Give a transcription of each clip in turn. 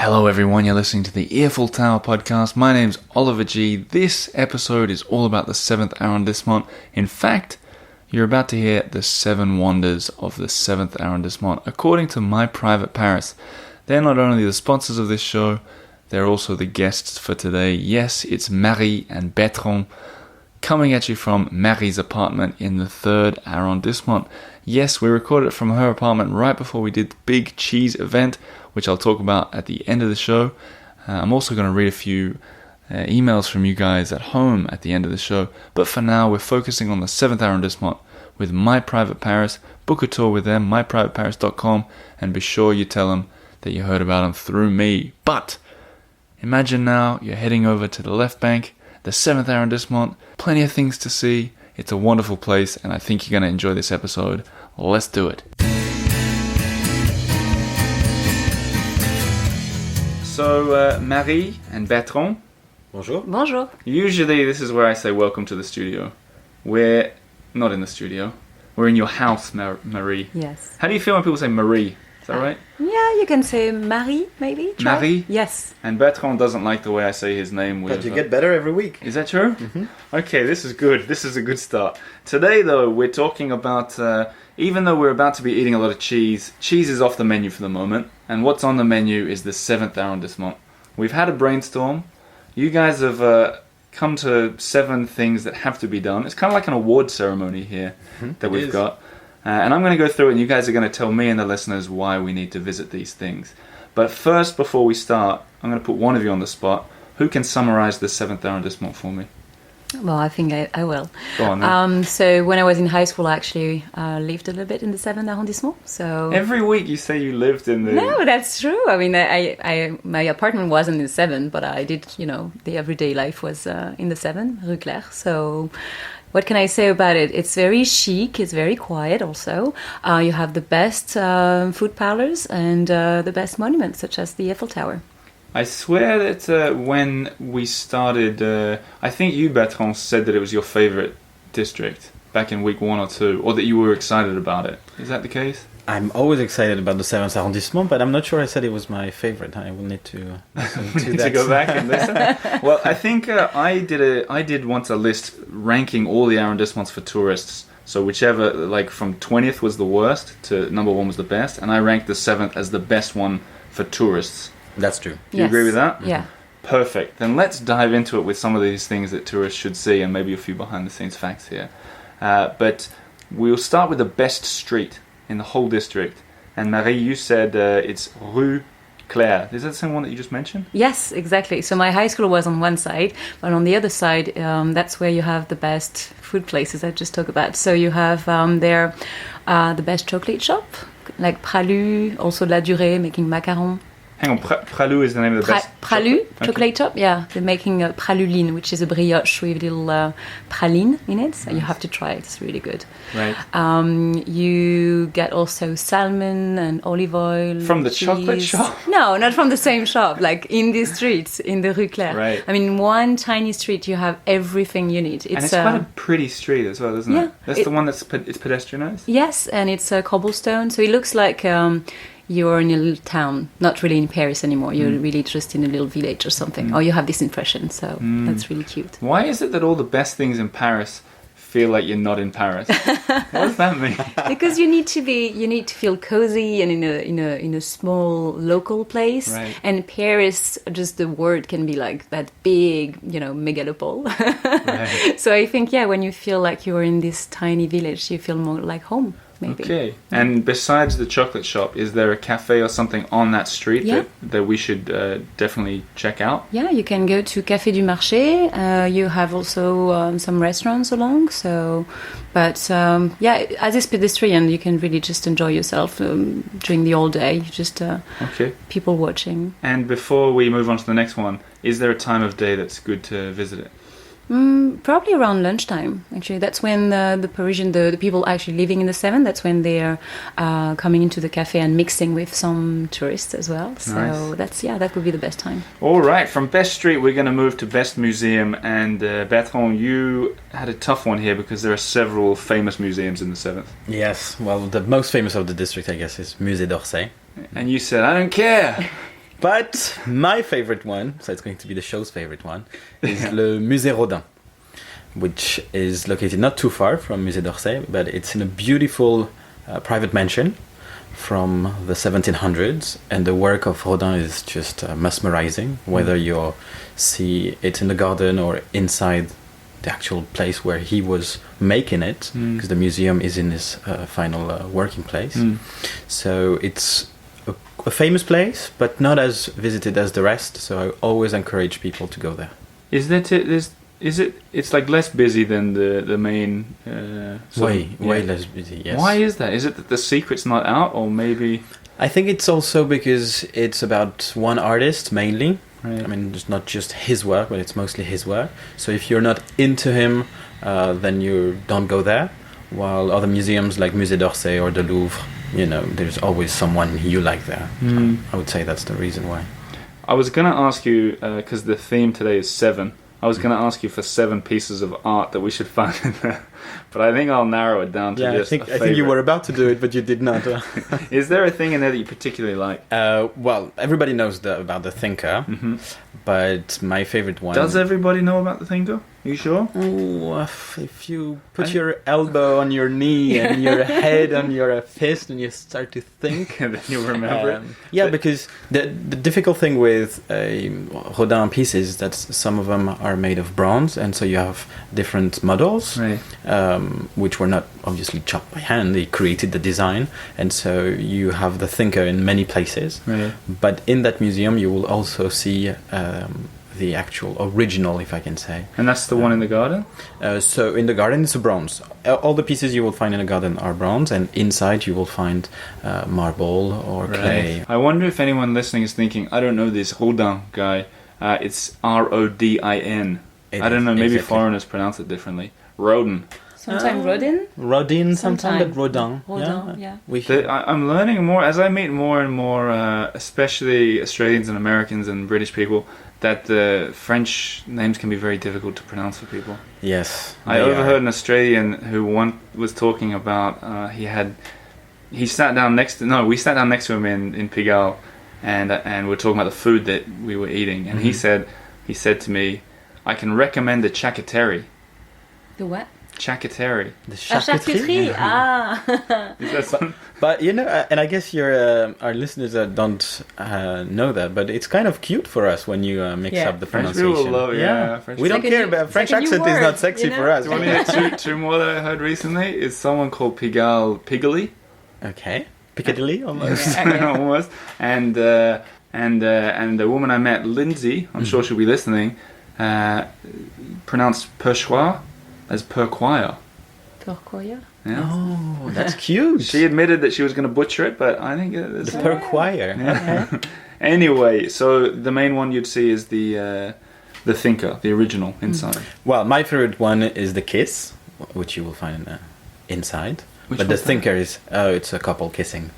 Hello everyone, you're listening to the Eiffel Tower podcast. My name's Oliver G. This episode is all about the 7th arrondissement. In fact, you're about to hear the 7 wonders of the 7th arrondissement. According to My Private Paris, they're not only the sponsors of this show, they're also the guests for today. Yes, it's Marie and Bertrand coming at you from Marie's apartment in the 3rd arrondissement. Yes, we recorded it from her apartment right before we did the big cheese event, which I'll talk about at the end of the show. I'm also going to read a few emails from you guys at home at the end of the show. But for now, we're focusing on the 7th arrondissement with My Private Paris. Book a tour with them, myprivateparis.com, and be sure you tell them that you heard about them through me. But imagine now you're heading over to the left bank, the 7th arrondissement, plenty of things to see. It's a wonderful place, and I think you're going to enjoy this episode. Let's do it. So, Marie and Bertrand. Bonjour. Bonjour. Usually this is where I say welcome to the studio. We're not in the studio. We're in your house, Marie. Yes. How do you feel when people say Marie? Is that right? Yeah, you can say Marie, maybe. Try. Marie? Yes. And Bertrand doesn't like the way I say his name. But you get better every week. Is that true? Mm-hmm. Okay, this is good. This is a good start. Today, though, we're talking about, even though we're about to be eating a lot of cheese is off the menu for the moment. And what's on the menu is the 7th arrondissement. We've had a brainstorm. You guys have come to 7 things that have to be done. It's kind of like an award ceremony here that we've got. And I'm going to go through it, and you guys are going to tell me and the listeners why we need to visit these things. But first, before we start, I'm going to put one of you on the spot. Who can summarize the 7th arrondissement for me? Well, I think I will. Go on then. So when I was in high school, I actually lived a little bit in the 7th arrondissement. So Every week you say you lived in the... No, that's true. I mean, I my apartment wasn't in the 7, but I did, the everyday life was in the 7, Rue Claire. So what can I say about it? It's very chic. It's very quiet also. You have the best food parlors and the best monuments, such as the Eiffel Tower. I swear that when we started, I think you, Bertrand, said that it was your favorite district back in week 1 or 2, or that you were excited about it. Is that the case? I'm always excited about the 7th arrondissement, but I'm not sure I said it was my favorite. I will need to listen to that. To go back and listen. Well, I think I did once a list ranking all the arrondissements for tourists. So whichever, like from 20th was the worst to number 1 was the best, and I ranked the 7th as the best one for tourists. That's true. Do you agree with that? Yeah. Perfect. Then let's dive into it with some of these things that tourists should see, and maybe a few behind-the-scenes facts here. But we'll start with the best street in the whole district. And Marie, you said it's Rue Claire. Is that the same one that you just mentioned? Yes, exactly. So my high school was on one side, but on the other side, that's where you have the best food places I just talked about. So you have there the best chocolate shop, like Pralu, also La Durée, making macarons. Hang on, Pralu is the name of the best Pralu, chocolate chocolate shop, yeah. They're making a praluline, which is a brioche with a little praline in it. So you have to try it. It's really good. Right. You get also salmon and olive oil. From the cheese. chocolate shop? No, not from the same shop. Like in the streets, in the Rue Claire. Right. I mean, one tiny street, you have everything you need. And it's quite a pretty street as well, isn't it? That's the one that's it's pedestrianised? Yes, and it's cobblestone. So it looks like... you're in a little town, not really in Paris anymore. You're really just in a little village or something. Or you have this impression, so that's really cute. Why is it that all the best things in Paris feel like you're not in Paris? What does that mean? Because you need to feel cozy and in a small local place. Right. And Paris, just the word can be like that big, megalopole. Right. So I think, when you feel like you're in this tiny village, you feel more like home. Maybe. Okay. And besides the chocolate shop, is there a cafe or something on that street that we should definitely check out? Yeah, you can go to Café du Marché. You have also some restaurants along. So, but as a pedestrian, you can really just enjoy yourself during the whole day. Just people watching. And before we move on to the next one, is there a time of day that's good to visit it? Probably around lunchtime, actually. That's when the Parisian, the people actually living in the 7, that's when they're coming into the cafe and mixing with some tourists as well. So nice. That would be the best time. All right, from best street, we're going to move to best museum. And Bertrand, you had a tough one here because there are several famous museums in the 7th. Yes, well, the most famous of the district, I guess, is Musée d'Orsay. And you said, I don't care. But my favorite one, so it's going to be the show's favorite one, is Le Musée Rodin, which is located not too far from Musée d'Orsay, but it's in a beautiful private mansion from the 1700s, and the work of Rodin is just mesmerizing, whether you see it in the garden or inside the actual place where he was making it, because the museum is in his final working place. So it's a famous place, but not as visited as the rest, so I always encourage people to go there. It's like less busy than the main Way less busy, yes. Why is that? Is it that the secret's not out, or maybe I think it's also because it's about one artist mainly. Right. I mean, it's not just his work, but it's mostly his work. So if you're not into him, then you don't go there. While other museums like Musée d'Orsay or the Louvre, there's always someone you like there. So I would say that's the reason why. I was going to ask you, because the theme today is 7, I was going to ask you for 7 pieces of art that we should find in there, but I think I'll narrow it down to just a favorite. I think you were about to do it, but you did not. Is there a thing in there that you particularly like? Well, everybody knows about the Thinker, but my favorite one... Does everybody know about the Thinker? Are you sure? Oh, if you put your elbow on your knee and your head on your fist and you start to think... And then you'll remember it. Yeah, because the difficult thing with Rodin pieces is that some of them are made of bronze, and so you have different models, Right. which were not obviously chopped by hand. They created the design, and so you have the Thinker in many places. Right. But in that museum, you will also see... the actual original, if I can say. And that's the one in the garden? So in the garden it's a bronze. All the pieces you will find in the garden are bronze, and inside you will find marble or clay. I wonder if anyone listening is thinking, I don't know this Rodin guy. It's Rodin. I don't know, maybe exactly. foreigners pronounce it differently. Rodin. Sometimes Rodin. Rodin, sometimes, Sometime. but Rodin. Rodin, yeah. I'm learning more, as I meet more and more, especially Australians and Americans and British people, that the French names can be very difficult to pronounce for people. Yes. I overheard an Australian who was talking about we sat down next to him in Pigalle, and we're talking about the food that we were eating, and he said to me, I can recommend the charcuterie. The what? Charcuterie. The Charcuterie. Is that something? But and I guess our listeners don't know that, but it's kind of cute for us when you mix up the French pronunciation. people love French We don't like a care new- about French like a new accent is not word, sexy for us. Do you want to hear two more that I heard recently? Is someone called Pigalle Pigalle. Okay, Piccadilly almost. Almost. And the woman I met, Lindsay, I'm sure she'll be listening, pronounced Perchoir as Perquire. Turquoise. Yeah. Oh, that's cute. She admitted that she was going to butcher it, but I think it's... The per choir. Yeah. Anyway, so the main one you'd see is the Thinker, the original inside. Well, my favorite one is the Kiss, which you will find inside. Which but the one's that? Thinker is it's a couple kissing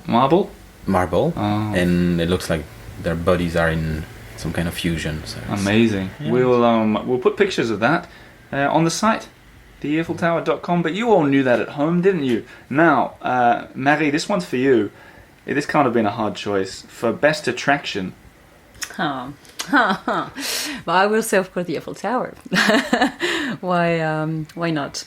Marble? marble, Oh. and it looks like their bodies are in some kind of fusion. So it's- Amazing. Yeah. We'll put pictures of that on the site, theeiffeltower.com, but you all knew that at home, didn't you? Now, Marie, this one's for you. This can't have been a hard choice. For best attraction, Well, I will say, of course, the Eiffel Tower. Why not?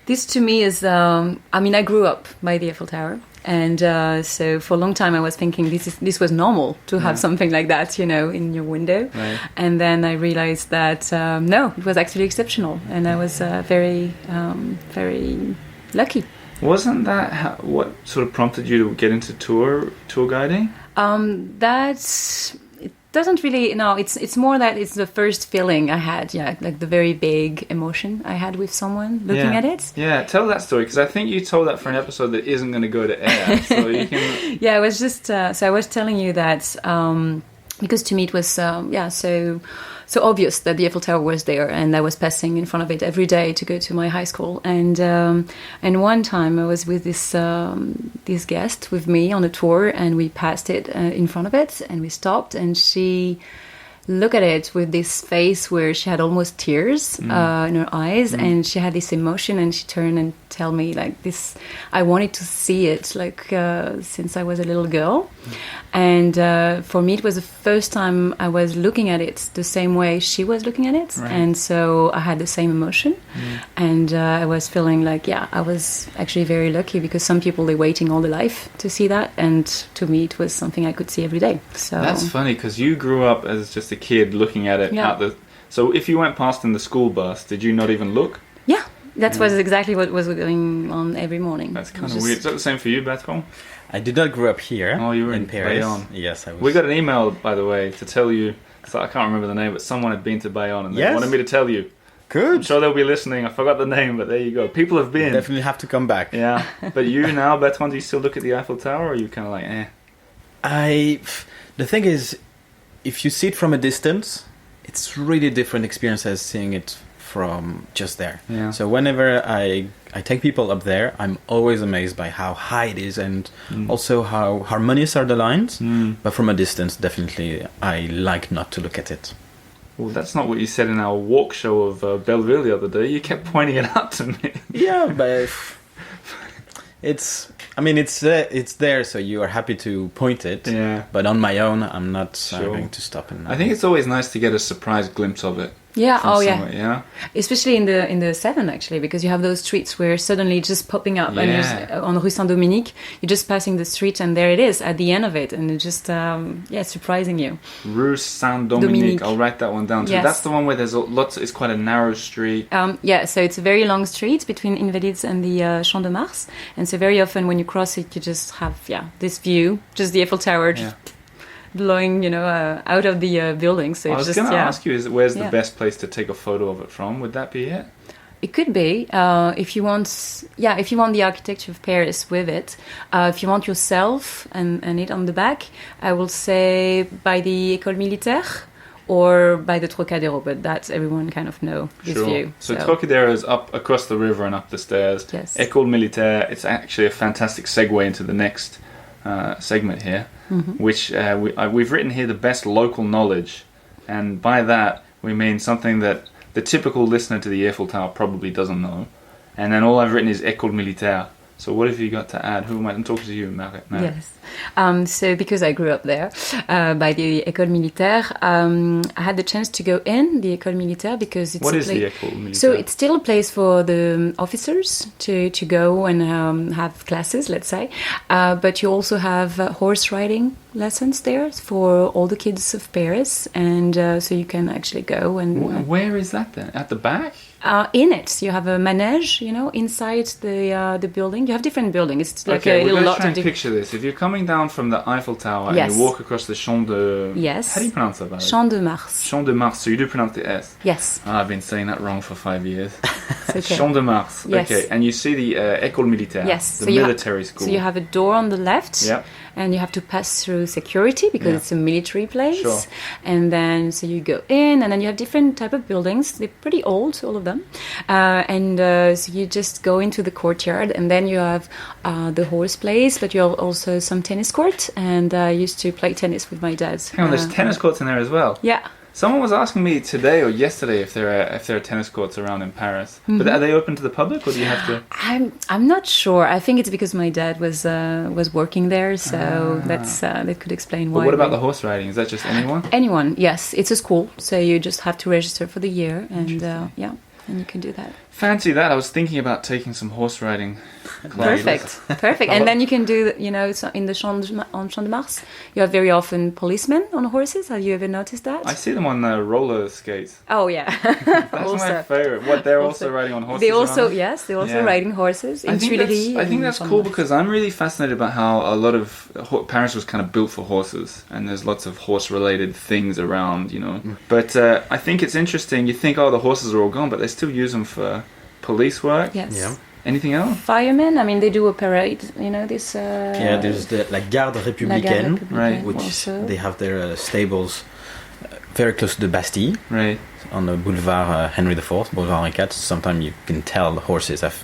This to me is. I grew up by the Eiffel Tower, and so for a long time I was thinking this was normal to have something like that, in your window. Right. And then I realized that no, it was actually exceptional, and I was very, very lucky. wasn't that what sort of prompted you to get into tour guiding? It doesn't really. No, it's more that it's the first feeling I had. Yeah, like the very big emotion I had with someone looking at it. Yeah, tell that story, because I think you told that for an episode that isn't going to go to air. So you can. Yeah, I was just. So I was telling you that because to me it was so obvious that the Eiffel Tower was there, and I was passing in front of it every day to go to my high school. And one time I was with this guest with me on a tour, and we passed it in front of it, and we stopped, and she look at it with this face where she had almost tears in her eyes, and she had this emotion, and she turned and tell me like this. I wanted to see it like since I was a little girl, and for me it was the first time I was looking at it the same way she was looking at it, and so I had the same emotion, and I was feeling like I was actually very lucky, because some people they're waiting all their life to see that, and to me it was something I could see every day. So that's funny, because you grew up as just a kid looking at it at the. So if you went past in the school bus, did you not even look? Yeah, that was exactly what was going on every morning. That's kind of weird. Is that the same for you, Bertrand? I did not grow up here. Oh, you were in Paris. Bayonne. Yes, I was. We got an email, by the way, to tell you. So I can't remember the name, but someone had been to Bayonne and they wanted me to tell you. Good. I'm sure they'll be listening. I forgot the name, but there you go. People have been. Definitely have to come back. Yeah. But you now, Bertrand, do you still look at the Eiffel Tower, or are you kind of like, The thing is, if you see it from a distance, it's really different experience as seeing it from just there. Yeah. So whenever I take people up there, I'm always amazed by how high it is, and also how harmonious are the lines. But from a distance, definitely, I like not to look at it. Well, that's not what you said in our walk show of Belleville the other day. You kept pointing it out to me. Yeah, but it's there, so you are happy to point it. Yeah. But on my own, I'm not going to stop. I think it's always nice to get a surprise glimpse of it. Yeah. from somewhere, yeah. Especially in the 7 actually, because you have those streets where suddenly just popping up, and on Rue Saint-Dominique, you're just passing the street, and there it is at the end of it, and it's just surprising you. Rue Saint-Dominique. I'll write that one down too. Yes. That's the one where there's lots. It's quite a narrow street. So it's a very long street between Invalides and the Champ de Mars, and so very often when you cross it, you just have this view, just the Eiffel Tower. Blowing, out of the building. So I was going to ask you, where's the best place to take a photo of it from? Would that be it? It could be, if you want the architecture of Paris with it. If you want yourself and it on the back, I will say by the École Militaire or by the Trocadero, but that everyone kind of know this view. So Trocadero is up across the river and up the stairs. Yes. École Militaire, it's actually a fantastic segue into the next segment here, which we've written here the best local knowledge, and by that we mean something that the typical listener to the Eiffel Tower probably doesn't know, and then all I've written is École Militaire. So what have you got to add? Who am I? I'm talking to you, Marie. Yes. So because I grew up there, by the École Militaire, I had the chance to go in the École Militaire because it's... What is the École Militaire? So it's still a place for the officers to go and have classes, let's say. But you also have horse riding lessons there for all the kids of Paris. And so you can actually go and... Where is that then? At the back? In it, you have a manège, inside the building. You have different buildings. It's like a little lot of picture this. If you're coming down from the Eiffel Tower and you walk across the Champ de... Yes. How do you pronounce that? Champ de Mars. Champ de Mars. So you do pronounce the S? Yes. I've been saying that wrong for 5 years. Okay. Champ de Mars. Yes. Okay. And you see the École Militaire. Yes. The military school. So you have a door on the left. Yep. And you have to pass through security because it's a military place. Sure. And then, so you go in, and then you have different type of buildings. They're pretty old, all of them. So you just go into the courtyard, and then you have the horse place, but you have also some tennis court. And I used to play tennis with my dad. Hang on, there's tennis courts in there as well? Yeah. Someone was asking me today or yesterday if there are tennis courts around in Paris. But are they open to the public, or do you have to? I'm not sure. I think it's because my dad was working there, so that could explain why. But what about the horse riding? Is that just anyone? Anyone, yes. It's a school, so you just have to register for the year, and and you can do that. Fancy that. I was thinking about taking some horse riding classes. Perfect. And then you can do, so in the Champ de Mars, you have very often policemen on horses. Have you ever noticed that? I see them on roller skates. Oh, yeah. That's my favorite. What, they're also riding on horses? They're also riding horses in Tuileries. I think that's cool because I'm really fascinated about how a lot of Paris was kind of built for horses, and there's lots of horse-related things around, But I think it's interesting. You think, the horses are all gone, but they still use them for police work. Yes. Yeah. Anything else? Firemen, they do a parade, this... there's the La Garde Républicaine, right? Which also. they have their stables very close to the Bastille. Right. On the Boulevard Henry IV, Boulevard Henri IV. Sometimes you can tell the horses have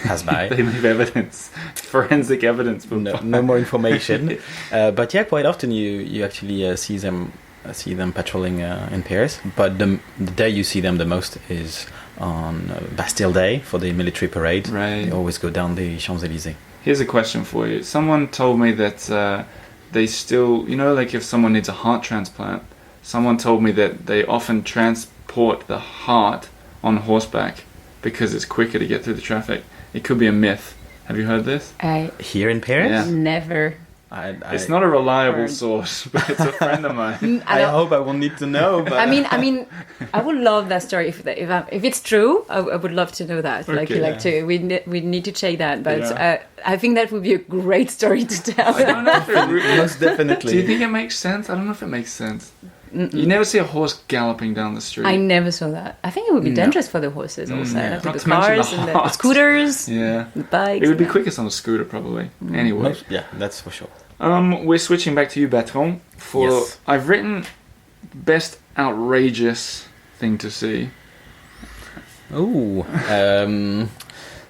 passed by. They leave evidence, forensic evidence. No more information. But quite often you actually see them see them patrolling in Paris. But the day you see them the most is on Bastille Day for the military parade. Right. They always go down the Champs-Élysées. Here's a question for you. Someone told me that they still, like if someone needs a heart transplant, someone told me that they often transport the heart on horseback because it's quicker to get through the traffic. It could be a myth. Have you heard this? Here in Paris? Yeah. Never. It's not a reliable source, but it's a friend of mine. I hope I will need to know. But I mean, I would love that story if it's true. I would love to know that. Okay. We need to check that. But I think that would be a great story to tell. I don't know if it most definitely. Do you think it makes sense? I don't know if it makes sense. You never see a horse galloping down the street. I never saw that. I think it would be dangerous for the horses also. Yeah. With the cars and the scooters, the bikes. It would be quickest on a scooter probably. Anyway. Yeah, that's for sure. We're switching back to you, Bertrand. Yes. I've written best outrageous thing to see. Oh.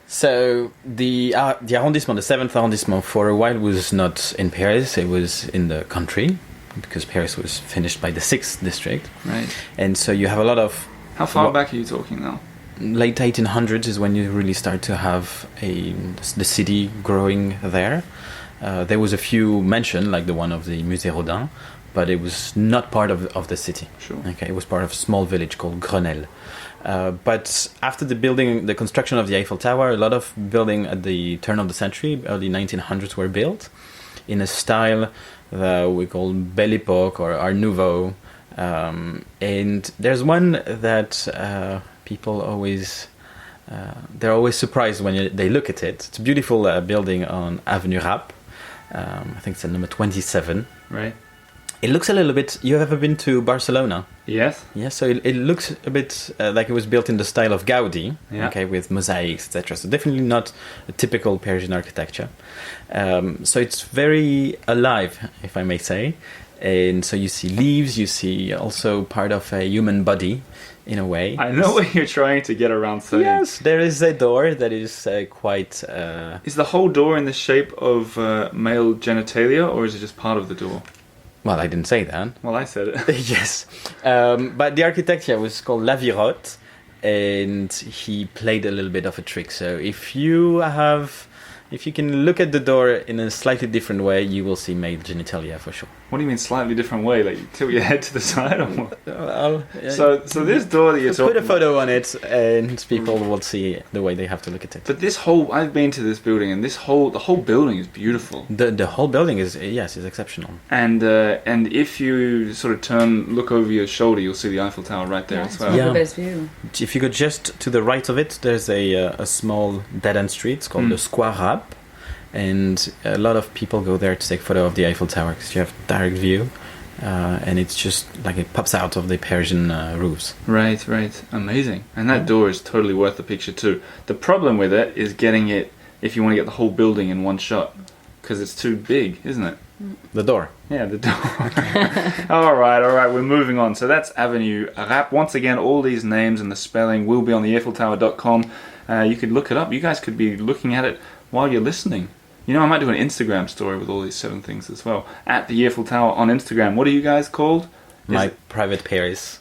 So the arrondissement, the 7th arrondissement, for a while was not in Paris. It was in the country because Paris was finished by the 6th district. Right. And so you have a lot of... How far back are you talking now? Late 1800s is when you really start to have the city growing there. There was a few mentioned, like the one of the Musée Rodin, but it was not part of the city. Sure. Okay, it was part of a small village called Grenelle. But after the construction of the Eiffel Tower, a lot of building at the turn of the century, early 1900s, were built in a style we call Belle Époque or Art Nouveau. And there's one that people always... they're always surprised when they look at it. It's a beautiful building on Avenue Rapp. I think it's at number 27. Right. It looks a little bit... You have ever been to Barcelona? Yes. Yeah, so it looks a bit like it was built in the style of Gaudi, okay, with mosaics, etc. So definitely not a typical Parisian architecture. So it's very alive, if I may say. And so you see leaves, you see also part of a human body, in a way. I know what you're trying to get around saying. Yes, there is a door that is quite... Is the whole door in the shape of male genitalia, or is it just part of the door? Well, I didn't say that. Well, I said it. Yes. But the architecture was called La Virotte, and he played a little bit of a trick. So if you can look at the door in a slightly different way, you will see male genitalia for sure. What do you mean slightly different way? Like you tilt your head to the side or what? Well, so this door that you're talking put a photo on it and people will see the way they have to look at it. But I've been to this building and the whole building is beautiful. The whole building is exceptional. And if you sort of look over your shoulder, you'll see the Eiffel Tower right there as well. Yeah, the best view. If you go just to the right of it, there's a small dead-end street. It's called the Square Rapp. And a lot of people go there to take a photo of the Eiffel Tower because you have direct view, and it's just like it pops out of the Parisian roofs. Right, amazing. And that door is totally worth the picture too. The problem with it is getting it if you want to get the whole building in one shot, because it's too big, isn't it? The door. Yeah, the door. All right, we're moving on. So that's Avenue Rapp. Once again, all these names and the spelling will be on the EiffelTower.com. You could look it up. You guys could be looking at it while you're listening. You know, I might do an Instagram story with all these 7 things as well. At the Eiffel Tower on Instagram. What are you guys called? My Private Paris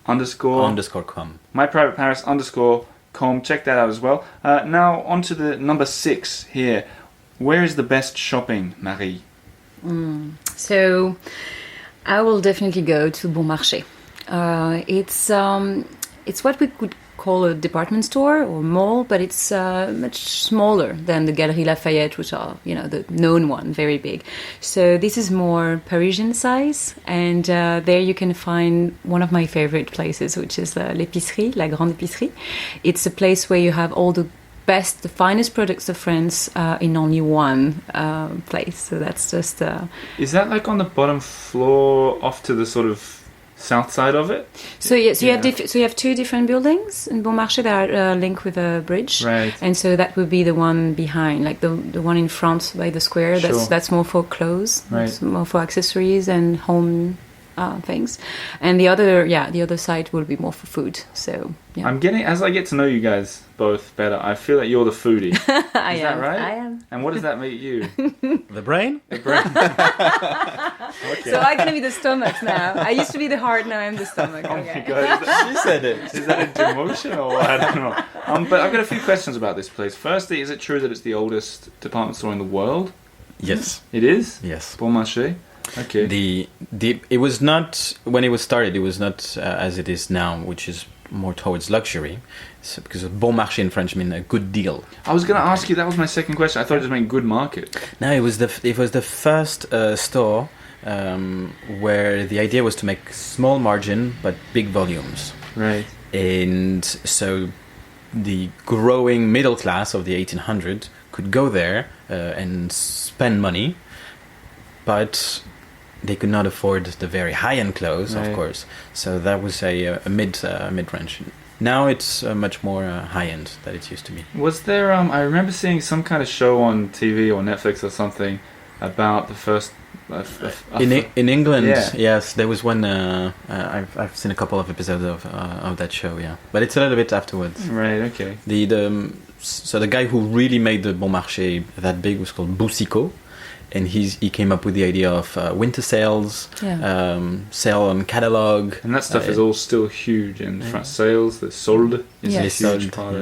_com. My Private Paris _com. Check that out as well. Now, on to the number 6 here. Where is the best shopping, Marie? So, I will definitely go to Bon Marché. It's what we could call a department store or mall, but it's much smaller than the Galeries Lafayette, which are, the known one, very big. So this is more Parisian size, and there you can find one of my favorite places, which is l'épicerie, la grande épicerie. It's a place where you have all the finest products of France in only one place. So that's just... Is that like on the bottom floor off to the sort of south side of it? So you have 2 different buildings in Bon Marché that are linked with a bridge, right? And so that would be the one behind, like the one in front by the square. Sure. That's more for clothes, right? It's more for accessories and home things, and the other side will be more for food. So yeah. As I get to know you guys both better, I feel that you're the foodie. Is that right? I am. And what does that make you? The brain? The brain. Okay. So I'm gonna be the stomach now. I used to be the heart, now I'm the stomach. Oh Okay. my God. She said it. Is that a demotion or what? I don't know. But I've got a few questions about this place. Firstly, is it true that it's the oldest department store in the world? Yes. It is? Yes. Bon marché? Okay. It was not, when it was started, it was not as it is now, which is more towards luxury. So, because bon marché in French means a good deal. I was going to ask you, that was my second question. I thought it just meant good market. No, it was the first store where the idea was to make small margin but big volumes. Right. And so the growing middle class of the 1800s could go there and spend money, but they could not afford the very high-end clothes, right. Of course. So that was a mid-range. Now it's much more high-end than it used to be. Was there, I remember seeing some kind of show on TV or Netflix or something about the first... In England, yeah. Yes, there was one. I've seen a couple of episodes of that show, yeah, but it's a little bit afterwards. Right. Okay. So the guy who really made the Bon Marché that big was called Boucicaut, and he came up with the idea of winter sales, sale on catalog, and that stuff is all still huge in France. Sales, the solde is Yes. a huge part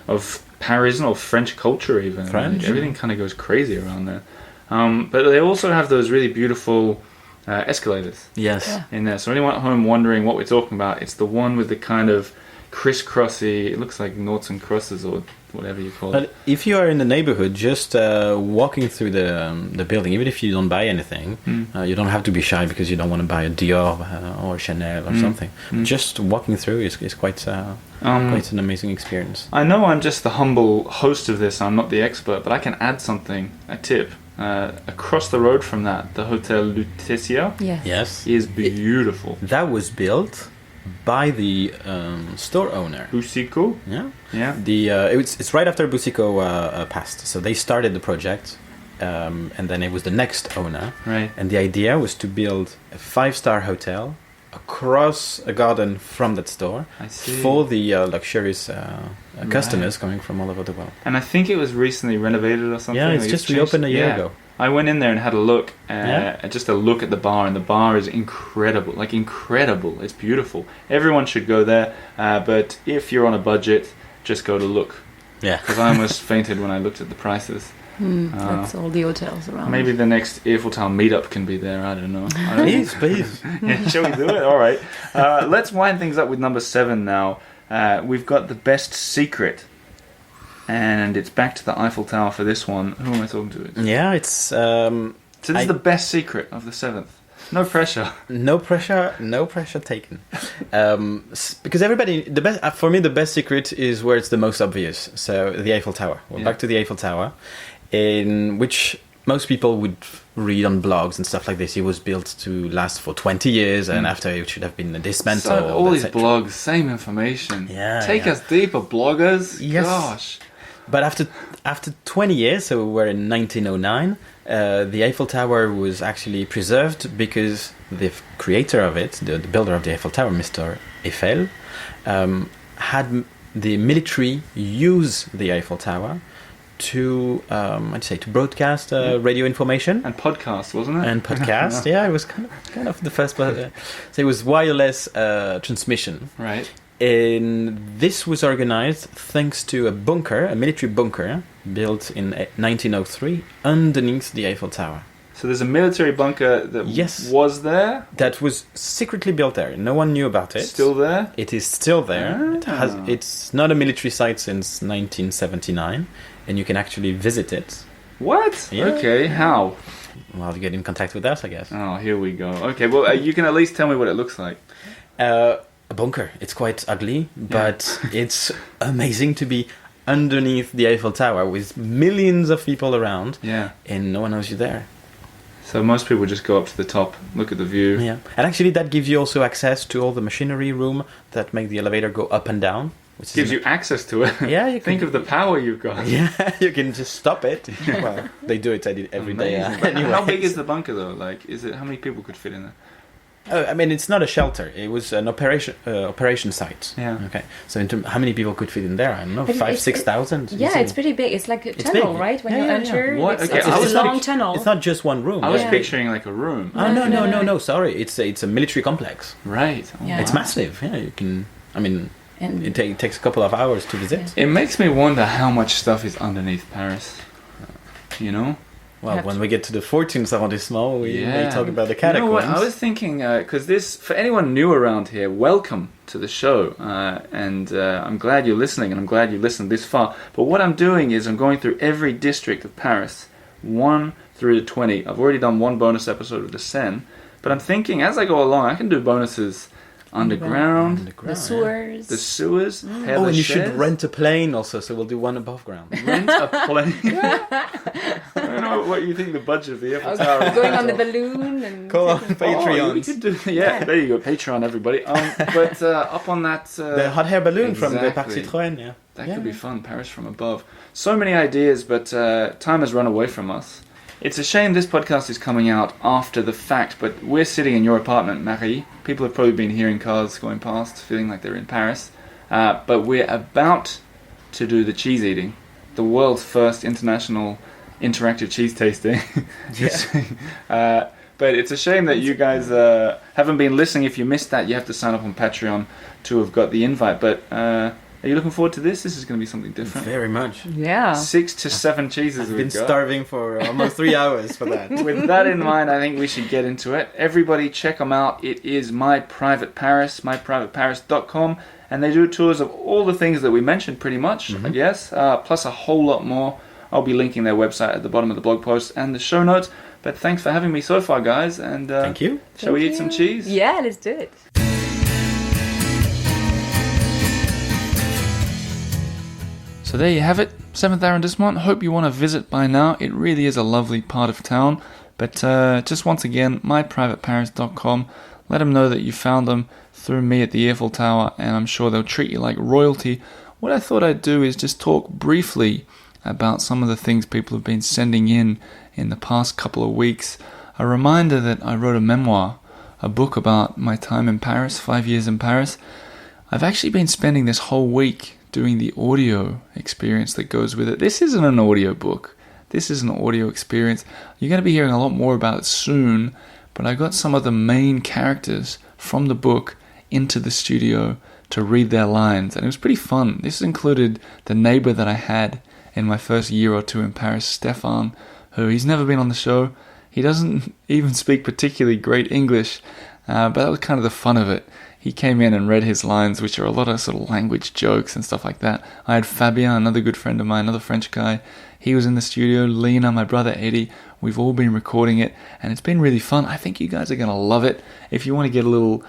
of Paris or French culture even. French, like, everything kind of goes crazy around there. But they also have those really beautiful escalators Yes. in there. So anyone at home wondering what we're talking about, it's the one with the kind of crisscrossy, it looks like noughts and crosses or whatever you call it. But if you are in the neighborhood, just walking through the building, even if you don't buy anything, you don't have to be shy because you don't want to buy a Dior or Chanel or something. Just walking through is quite an amazing experience. I know I'm just the humble host of this, I'm not the expert, but I can add something, a tip. Across the road from that, the Hotel Lutetia Yes. is beautiful. That was built by the store owner. Boucicaut? Yeah. Yeah. It's right after Boucicaut passed. So they started the project, and then it was the next owner. Right. And the idea was to build a 5-star hotel across a garden from that store for the luxurious customers coming from all over the world. And I think it was recently renovated or something. Yeah, it's just reopened a year ago. I went in there and had a look, just a look at the bar, and the bar is incredible. Like, incredible. It's beautiful. Everyone should go there, but if you're on a budget, just go to look. Yeah. Because I almost fainted when I looked at the prices. That's all the hotels around. Maybe the next Eiffel Tower meetup can be there. I don't know. Please. Yeah, shall we do it? All right. Let's wind things up with number 7 now. We've got the best secret, and it's back to the Eiffel Tower for this one. Who am I talking to? Yeah, it's. So this is the best secret of the 7th. No pressure. No pressure taken. Because everybody, for me, the best secret is where it's the most obvious. So the Eiffel Tower. We're back to the Eiffel Tower, in which most people would read on blogs and stuff like this. It was built to last for 20 years, and after it should have been dismantled. So all these blogs, same information. Yeah. Take us deeper, bloggers. Yes. Gosh. But after 20 years, so we're in 1909, the Eiffel Tower was actually preserved because the creator of it, the builder of the Eiffel Tower, Mr. Eiffel, had the military use the Eiffel Tower to to broadcast radio information and podcast, wasn't it? And podcast, yeah, it was kind of the first. So it was wireless transmission, right? And this was organized thanks to a military bunker built in 1903 underneath the Eiffel Tower. So there's a military bunker that was there? That was secretly built there. No one knew about it. Still there? It is still there. It's not a military site since 1979, and you can actually visit it. What? Yeah. Okay, how? Well, you get in contact with us, I guess. Oh, here we go. Okay, well, you can at least tell me what it looks like. A bunker. It's quite ugly, but it's amazing to be underneath the Eiffel Tower with millions of people around, and no one knows you're there. So most people just go up to the top, look at the view. Yeah, and actually that gives you also access to all the machinery room that make the elevator go up and down. Which gives you access to it. Yeah, you think of the power you've got. Yeah, you can just stop it. Well, they do it every day. Anyway. How big is the bunker though? Like, how many people could fit in there? I mean, it's not a shelter. It was an operation site. Yeah. Okay. So, how many people could fit in there? I don't know, But 6,000. Yeah, it's pretty big. It's like a tunnel, big. right? When Yeah, you yeah, enter, yeah. What? it's, Okay, it's I a was long tunnel. It's not just one room. I was Yeah. picturing like a room. Oh no! Sorry, it's a military complex. Right. Oh, Yeah. It's massive. Yeah, you can. I mean, And it takes a couple of hours to visit. It makes me wonder how much stuff is underneath Paris. You know? Well, when we get to the 14th arrondissement, we may talk about the You know catacombs. what? I was thinking, because for anyone new around here, welcome to the show. And I'm glad you're listening, and I'm glad you listened this far. But what I'm doing is I'm going through every district of Paris, 1 through to 20. I've already done one bonus episode of the Seine. But I'm thinking, as I go along, I can do bonuses underground, the sewers. the sewers, Oh, and you should rent a plane also, so we'll do one above ground. Rent a plane. I don't know what you think the budget of the Eiffel Tower is. Going on the balloon and Call on Oh, we Patreon. could do, there you go, Patreon, everybody. But up on that... The hot air balloon from the Parc exactly. Citroën, yeah. That could be fun, Paris from above. So many ideas, but time has run away from us. It's a shame this podcast is coming out after the fact, but we're sitting in your apartment, Marie. People have probably been hearing cars going past, feeling like they're in Paris. But we're about to do the cheese eating, the world's first international interactive cheese tasting. But it's a shame that you guys haven't been listening. If you missed that, you have to sign up on Patreon to have got the invite. But are you looking forward to this? This is going to be something different. Very much. Yeah. 6 to 7 cheeses I've we've been got. starving for almost 3 hours for that. With that in mind, I think we should get into it. Everybody check them out. It is My Private Paris, myprivateparis.com, and they do tours of all the things that we mentioned pretty much, I guess, plus a whole lot more. I'll be linking their website at the bottom of the blog post and the show notes. But thanks for having me so far, guys. And Thank you. Shall we eat some cheese? Yeah, let's do it. So there you have it, 7th arrondissement. Hope you want to visit by now. It really is a lovely part of town. But just once again, myprivateparis.com. Let them know that you found them through me at the Eiffel Tower, and I'm sure they'll treat you like royalty. What I thought I'd do is just talk briefly about some of the things people have been sending in the past couple of weeks. A reminder that I wrote a memoir, a book about my time in Paris, 5 years in Paris. I've actually been spending this whole week doing the audio experience that goes with it. This isn't an audio book. This is an audio experience. You're going to be hearing a lot more about it soon, but I got some of the main characters from the book into the studio to read their lines, and it was pretty fun. This included the neighbor that I had in my first year or two in Paris, Stefan, who he's never been on the show. He doesn't even speak particularly great English, but that was kind of the fun of it. He came in and read his lines, which are a lot of sort of language jokes and stuff like that. I had Fabien, another good friend of mine, another French guy. He was in the studio. Lena, my brother Eddie. We've all been recording it, and it's been really fun. I think you guys are going to love it. If you want to get a little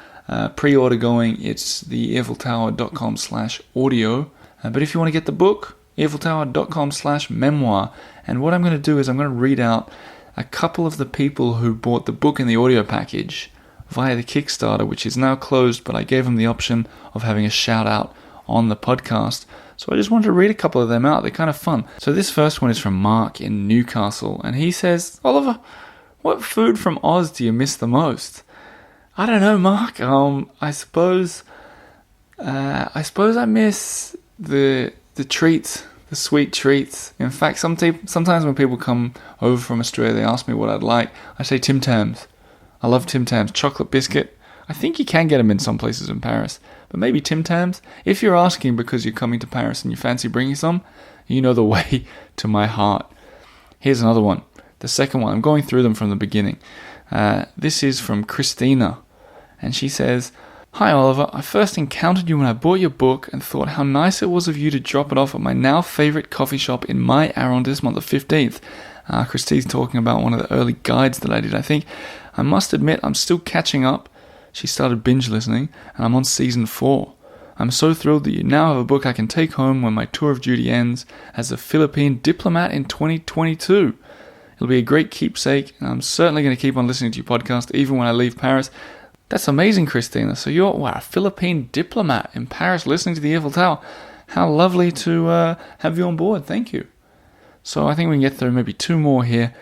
pre-order going, it's the eiffeltower.com/audio. But if you want to get the book, eiffeltower.com/memoir. And what I'm going to do is I'm going to read out a couple of the people who bought the book in the audio package via the Kickstarter, which is now closed, but I gave them the option of having a shout out on the podcast. So I just wanted to read a couple of them out. They're kind of fun. So this first one is from Mark in Newcastle, and he says, Oliver, what food from Oz do you miss the most? I don't know, Mark. I suppose I miss the treats, the sweet treats. In fact, sometimes when people come over from Australia, they ask me what I'd like. I say Tim Tams. I love Tim Tams. Chocolate biscuit. I think you can get them in some places in Paris, but maybe Tim Tams. If you're asking because you're coming to Paris and you fancy bringing some, you know the way to my heart. Here's another one. The second one. I'm going through them from the beginning. This is from Christina, and she says, Hi Oliver, I first encountered you when I bought your book and thought how nice it was of you to drop it off at my now favourite coffee shop in my arrondissement, the 15th. Christine's talking about one of the early guides that I did, I think. I must admit, I'm still catching up. She started binge listening, and I'm on season 4. I'm so thrilled that you now have a book I can take home when my tour of duty ends as a Philippine diplomat in 2022. It'll be a great keepsake, and I'm certainly going to keep on listening to your podcast even when I leave Paris. That's amazing, Christina. So you're a Philippine diplomat in Paris listening to the Eiffel Tower. How lovely to have you on board. Thank you. So I think we can get through maybe 2 more here.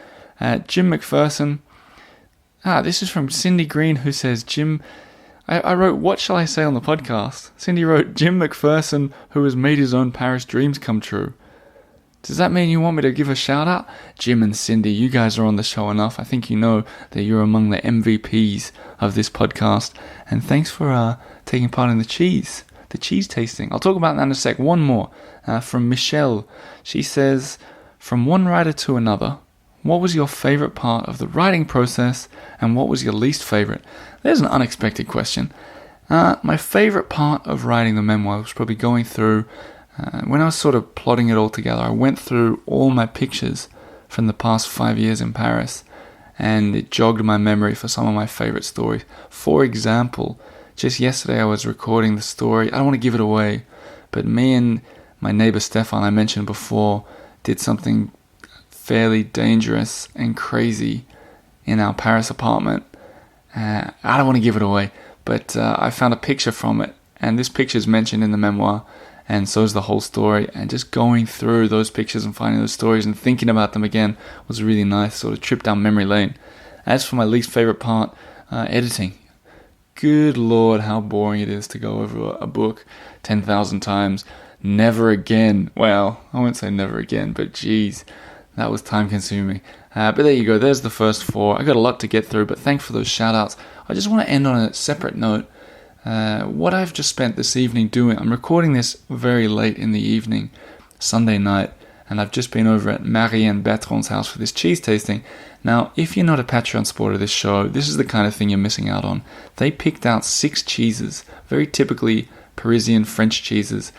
Jim McPherson. This is from Cindy Green, who says, Jim... I wrote, what shall I say on the podcast? Cindy wrote, Jim McPherson, who has made his own Paris dreams come true. Does that mean you want me to give a shout out? Jim and Cindy, you guys are on the show enough. I think you know that you're among the MVPs of this podcast. And thanks for taking part in the cheese tasting. I'll talk about that in a sec. One more from Michelle. She says, from one writer to another, what was your favorite part of the writing process and what was your least favorite? There's an unexpected question. My favorite part of writing the memoir was probably going through, when I was sort of plotting it all together, I went through all my pictures from the past 5 years in Paris, and it jogged my memory for some of my favorite stories. For example, just yesterday I was recording the story. I don't want to give it away, but me and my neighbor Stefan, I mentioned before, did something fairly dangerous and crazy in our Paris apartment. I don't want to give it away, but I found a picture from it, and this picture is mentioned in the memoir, and so is the whole story. And just going through those pictures and finding those stories and thinking about them again was a really nice sort of trip down memory lane. As for my least favorite part, editing. Good Lord, how boring it is to go over a book 10,000 times. Never again. Well, I won't say never again, but geez, that was time consuming. But there you go, there's the first 4. I got a lot to get through, but thanks for those shout outs. I just want to end on a separate note. What I've just spent this evening doing, I'm recording this very late in the evening, Sunday night, and I've just been over at Marie and Bertrand's house for this cheese tasting. Now, if you're not a Patreon supporter of this show, this is the kind of thing you're missing out on. They picked out 6 cheeses, very typically Parisian French cheeses,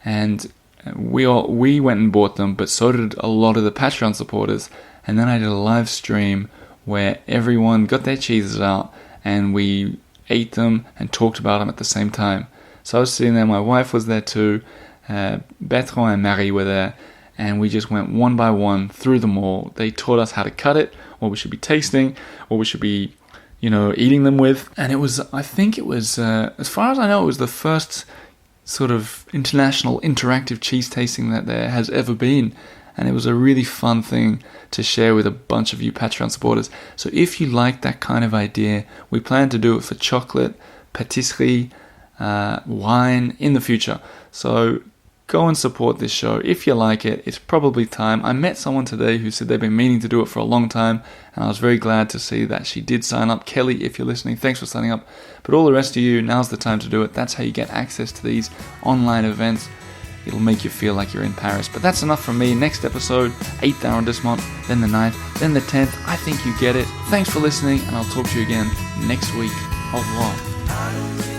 and we went and bought them, but so did a lot of the Patreon supporters. And then I did a live stream where everyone got their cheeses out and we ate them and talked about them at the same time. So I was sitting there, my wife was there too, Bertrand and Marie were there, and we just went one by one through them all. They taught us how to cut it, what we should be tasting, what we should be, eating them with. And it was, I think it was, as far as I know, it was the first sort of international interactive cheese tasting that there has ever been. And it was a really fun thing to share with a bunch of you Patreon supporters. So if you like that kind of idea, we plan to do it for chocolate, patisserie, wine in the future. So go and support this show. If you like it, it's probably time. I met someone today who said they've been meaning to do it for a long time, and I was very glad to see that she did sign up. Kelly, if you're listening, thanks for signing up. But all the rest of you, now's the time to do it. That's how you get access to these online events. It'll make you feel like you're in Paris. But that's enough from me. Next episode, 8th arrondissement, then the 9th, then the 10th. I think you get it. Thanks for listening, and I'll talk to you again next week. Au revoir.